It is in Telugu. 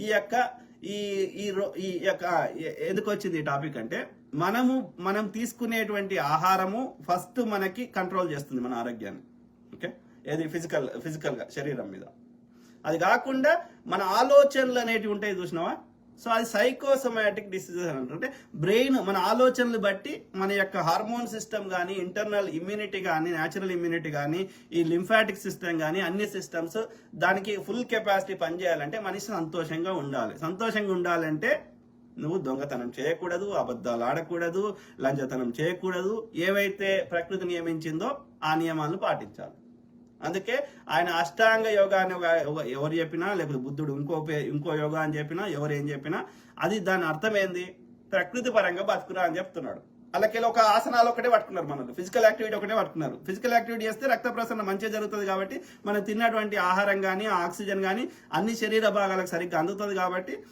ఈ యొక్క ఈ ఈ రో- ఈ యొక్క ఎందుకు వచ్చింది ఈ టాపిక్ అంటే మనం తీసుకునేటువంటి ఆహారము ఫస్ట్ మనకి కంట్రోల్ చేస్తుంది మన ఆరోగ్యాన్ని. ఓకే, ఏది ఫిజికల్ గా శరీరం మీద. అది కాకుండా మన ఆలోచనలు అనేటివి ఉంటాయి చూసినావా, సో అది సైకోసోమాటిక్ డిసీజెస్ అని అంటారు. అంటే బ్రెయిన్ మన ఆలోచనలు బట్టి మన యొక్క హార్మోన్ సిస్టమ్ కానీ, ఇంటర్నల్ ఇమ్యూనిటీ కానీ, న్యాచురల్ ఇమ్యూనిటీ కానీ, ఈ లింఫాటిక్ సిస్టమ్ కానీ, అన్ని సిస్టమ్స్ దానికి ఫుల్ కెపాసిటీ పనిచేయాలంటే మనిషి సంతోషంగా ఉండాలి. సంతోషంగా ఉండాలంటే నువ్వు దొంగతనం చేయకూడదు, అబద్ధాలు ఆడకూడదు, లంచతనం చేయకూడదు, ఏవైతే ప్రకృతి నియమించిందో ఆ నియమాలను పాటించాలి. అందుకే ఆయన అష్టాంగ యోగా అని ఎవరు చెప్పినా, లేకపోతే బుద్ధుడు ఇంకో యోగా అని చెప్పినా, ఎవరు ఏం చెప్పినా అది దాని అర్థం ఏంది, ప్రకృతి పరంగా బతుకురా అని చెప్తున్నాడు. అలాగే ఒక ఆసనాలు ఒకటే పట్టుకున్నారు, మనల్ని ఫిజికల్ యాక్టివిటీ ఒకటే పట్టుకున్నారు. ఫిజికల్ యాక్టివిటీ చేస్తే రక్త ప్రసరణ మంచిగా జరుగుతుంది కాబట్టి మనం తిన్నటువంటి ఆహారం కానీ, ఆక్సిజన్ కానీ అన్ని శరీర భాగాలకు సరిగ్గా అందుతుంది కాబట్టి